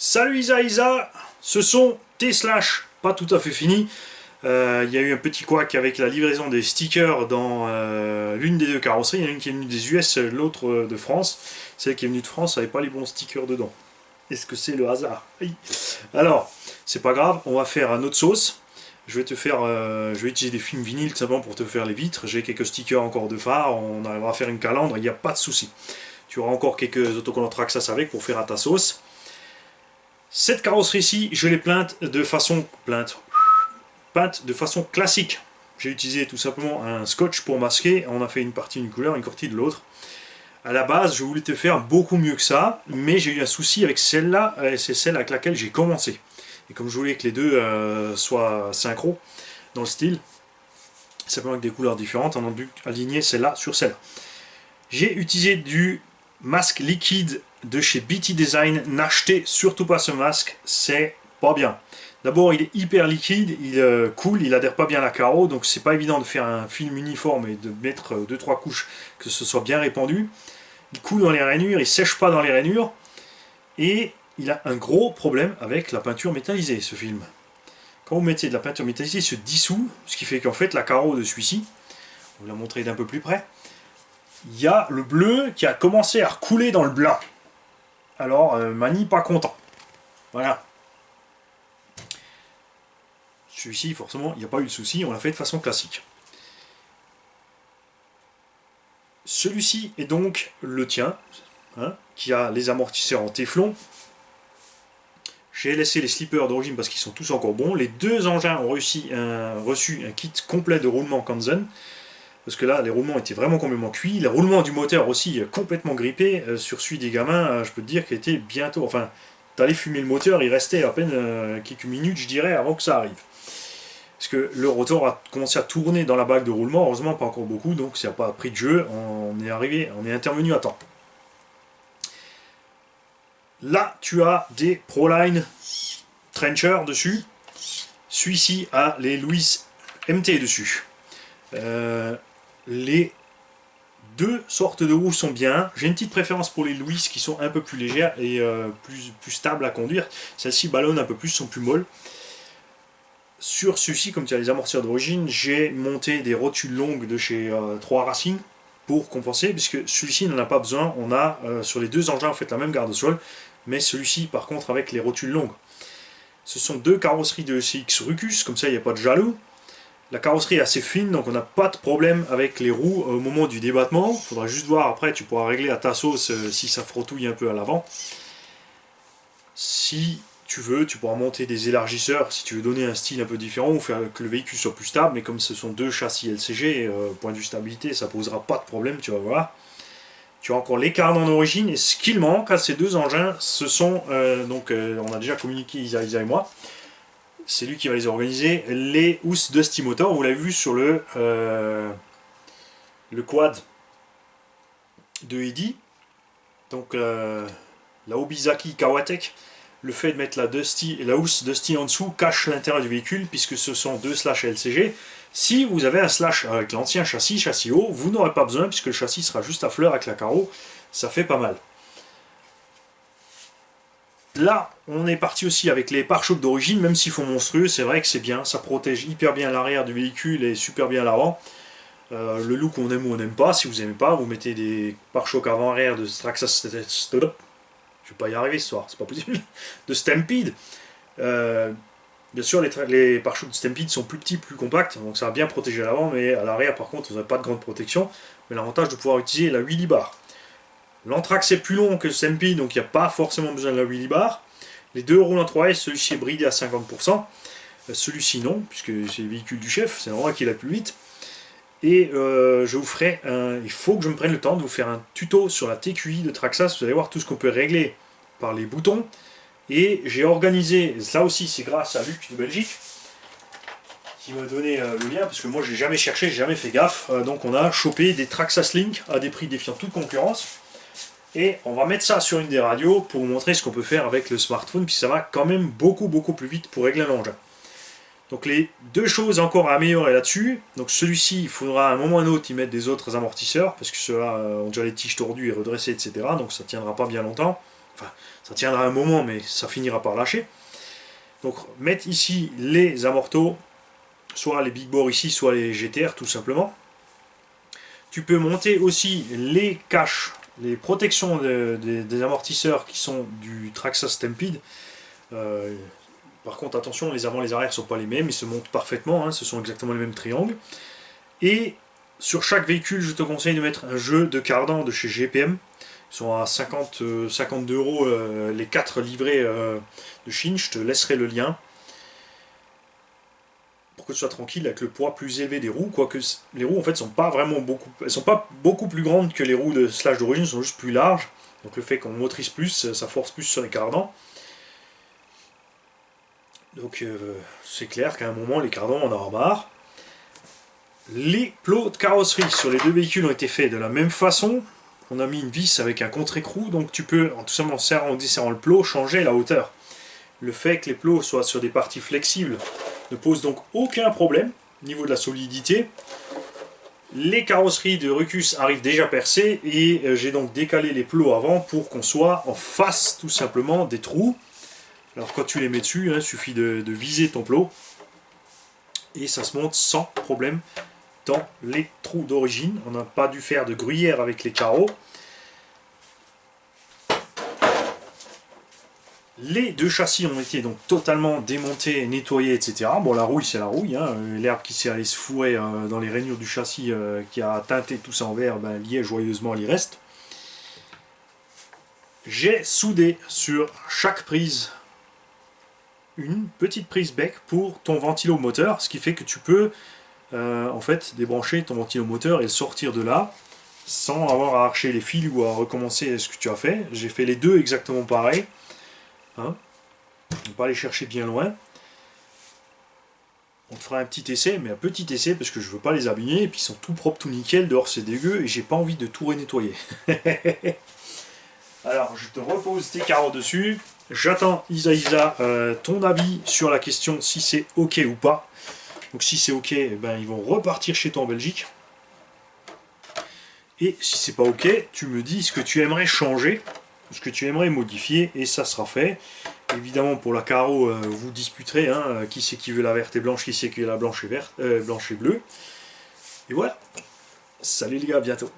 Salut Isa, ce sont tes slash, pas tout à fait fini. Il y a eu un petit couac avec la livraison des stickers dans l'une des deux carrosseries. Il y en a une qui est venue des US, l'autre de France. Celle qui est venue de France n'avait pas les bons stickers dedans. Est-ce que c'est le hasard? Aïe. Alors, c'est pas grave, on va faire un autre sauce. Je vais utiliser des films vinyles tout simplement pour te faire les vitres. J'ai quelques stickers encore de phare, on arrivera à faire une calandre, il n'y a pas de souci. Tu auras encore quelques autocollants Traxxas avec pour faire à ta sauce. Cette carrosserie-ci, je l'ai peinte de façon classique. J'ai utilisé tout simplement un scotch pour masquer. On a fait une partie d'une couleur, une partie de l'autre. À la base, je voulais te faire beaucoup mieux que ça, mais j'ai eu un souci avec celle-là, et c'est celle avec laquelle j'ai commencé. Et comme je voulais que les deux soient synchro dans le style, simplement avec des couleurs différentes, on a dû aligner celle-là sur celle-là. J'ai utilisé du masque liquide de chez BT Design. N'achetez surtout pas ce masque, c'est pas bien. D'abord, il est hyper liquide, il coule, il adhère pas bien à la carreau, donc c'est pas évident de faire un film uniforme et de mettre 2-3 couches, que ce soit bien répandu. Il coule dans les rainures, il sèche pas dans les rainures, et il a un gros problème avec la peinture métallisée, ce film. Quand vous mettez de la peinture métallisée, il se dissout, ce qui fait qu'en fait la carreau de celui-ci, on va la montrer d'un peu plus près, il y a le bleu qui a commencé à recouler dans le blanc. Alors, Mani pas content. Voilà. Celui-ci, forcément, il n'y a pas eu de souci, on l'a fait de façon classique. Celui-ci est donc le tien, hein, qui a les amortisseurs en téflon. J'ai laissé les slippers d'origine parce qu'ils sont tous encore bons. Les deux engins ont reçu un kit complet de roulement Kanzen. Parce que là, les roulements étaient vraiment complètement cuits. Le roulement du moteur aussi complètement grippé. Sur celui des gamins, je peux te dire qu'il était bientôt... Enfin, t'allais fumer le moteur, il restait à peine quelques minutes, je dirais, avant que ça arrive. Parce que le rotor a commencé à tourner dans la bague de roulement, heureusement pas encore beaucoup, donc ça n'a pas pris de jeu, on est intervenu à temps. Là, tu as des Proline Trencher dessus. Celui-ci a les Louis MT dessus. Les deux sortes de roues sont bien. J'ai une petite préférence pour les Louis qui sont un peu plus légères et plus stables à conduire. Celles-ci ballonnent un peu plus, sont plus molles. Sur celui-ci, comme tu as les amortisseurs d'origine, j'ai monté des rotules longues de chez 3 Racing pour compenser, puisque celui-ci n'en a pas besoin. On a sur les deux engins en fait la même garde-sol, mais celui-ci par contre avec les rotules longues. Ce sont deux carrosseries de CX Rucus, comme ça il n'y a pas de jaloux. La carrosserie est assez fine, donc on n'a pas de problème avec les roues au moment du débattement. Il faudra juste voir après, tu pourras régler à ta sauce si ça frottouille un peu à l'avant. Si tu veux, tu pourras monter des élargisseurs si tu veux donner un style un peu différent ou faire que le véhicule soit plus stable, mais comme ce sont deux châssis LCG, point de vue stabilité, ça posera pas de problème, tu vas voir. Tu as encore les cardan d'origine, et ce qu'il manque à ces deux engins, ce sont, on a déjà communiqué Isa et moi, c'est lui qui va les organiser, les housses Dusty Motor, vous l'avez vu sur le quad de Eddy, donc la Obizaki Kawatech. Le fait de mettre la housse Dusty en dessous cache l'intérieur du véhicule, puisque ce sont deux slash LCG. Si vous avez un slash avec l'ancien châssis haut, vous n'aurez pas besoin, puisque le châssis sera juste à fleur avec la carreau, ça fait pas mal. Là, on est parti aussi avec les pare-chocs d'origine, même s'ils font monstrueux, c'est vrai que c'est bien, ça protège hyper bien l'arrière du véhicule et super bien l'avant. Le look on aime ou on n'aime pas, si vous n'aimez pas, vous mettez des pare-chocs avant-arrière de Traxxas, je vais pas y arriver ce soir, c'est pas possible, de Stampede. Bien sûr, les pare-chocs de Stampede sont plus petits, plus compacts, donc ça va bien protéger à l'avant, mais à l'arrière par contre, vous n'avez pas de grande protection. Mais l'avantage de pouvoir utiliser la wheelie bar. L'Anthrax est plus long que le Stampede, donc il n'y a pas forcément besoin de la wheelie bar. Les deux roulent en 3S, celui-ci est bridé à 50%, celui-ci non, puisque c'est le véhicule du chef, c'est normal qu'il a plus vite. Et je vous ferai il faut que je me prenne le temps de vous faire un tuto sur la TQI de Traxxas. Vous allez voir tout ce qu'on peut régler par les boutons. Et j'ai organisé, là aussi c'est grâce à Luc de Belgique, qui m'a donné le lien, parce que moi j'ai jamais cherché, j'ai jamais fait gaffe. Donc on a chopé des Traxxas Link à des prix défiant toute concurrence. Et on va mettre ça sur une des radios pour vous montrer ce qu'on peut faire avec le smartphone, puis ça va quand même beaucoup plus vite pour régler l'engin. Donc les deux choses encore à améliorer là-dessus, donc celui-ci, il faudra à un moment ou à un autre y mettre des autres amortisseurs, parce que ceux-là ont déjà les tiges tordues et redressées, etc. Donc ça ne tiendra pas bien longtemps. Enfin, ça tiendra un moment, mais ça finira par lâcher. Donc mettre ici les amortos, soit les big bore ici, soit les GTR tout simplement. Tu peux monter aussi les caches, les protections des amortisseurs qui sont du Traxxas Stampede. Par contre, attention, les avant et les arrières ne sont pas les mêmes, ils se montent parfaitement, hein, ce sont exactement les mêmes triangles. Et sur chaque véhicule, je te conseille de mettre un jeu de cardan de chez GPM. Ils sont à 52 € les 4 livrés de Chine, je te laisserai le lien. Pour que tu sois tranquille avec le poids plus élevé des roues, quoique les roues en fait sont pas vraiment beaucoup, elles sont pas beaucoup plus grandes que les roues de Slash d'origine, sont juste plus larges. Donc le fait qu'on motorise plus, ça force plus sur les cardans. Donc c'est clair qu'à un moment les cardans on en aura marre. Les plots de carrosserie sur les deux véhicules ont été faits de la même façon. On a mis une vis avec un contre-écrou, donc tu peux, en tout simplement en desserrant le plot, changer la hauteur. Le fait que les plots soient sur des parties flexibles ne pose donc aucun problème au niveau de la solidité. Les carrosseries de Ruckus arrivent déjà percées et j'ai donc décalé les plots avant pour qu'on soit en face tout simplement des trous. Alors quand tu les mets dessus, il suffit de viser ton plot et ça se monte sans problème dans les trous d'origine. On n'a pas dû faire de gruyère avec les carreaux. Les deux châssis ont été donc totalement démontés, nettoyés, etc. Bon, la rouille, c'est la rouille. Hein. L'herbe qui s'est allée se fourrer dans les rainures du châssis qui a teinté tout ça en vert, ben, lié joyeusement, il y reste. J'ai soudé sur chaque prise une petite prise bec pour ton ventilomoteur, ce qui fait que tu peux en fait débrancher ton ventilomoteur et le sortir de là sans avoir à arracher les fils ou à recommencer ce que tu as fait. J'ai fait les deux exactement pareil. Hein, on va pas aller chercher bien loin. On te fera un petit essai, mais un petit essai parce que je veux pas les abîmer et puis ils sont tout propres, tout nickel. Dehors c'est dégueu et j'ai pas envie de tout renettoyer. Alors je te repose tes carreaux dessus. J'attends Isa ton avis sur la question si c'est ok ou pas. Donc si c'est ok, eh ben, ils vont repartir chez toi en Belgique. Et si c'est pas ok, tu me dis ce que tu aimerais changer, ce que tu aimerais modifier, et ça sera fait. Évidemment, pour la carreau, vous disputerez, hein, qui c'est qui veut la verte et blanche, qui c'est qui veut la blanche et, verte, blanche et bleue. Et voilà. Salut les gars, à bientôt.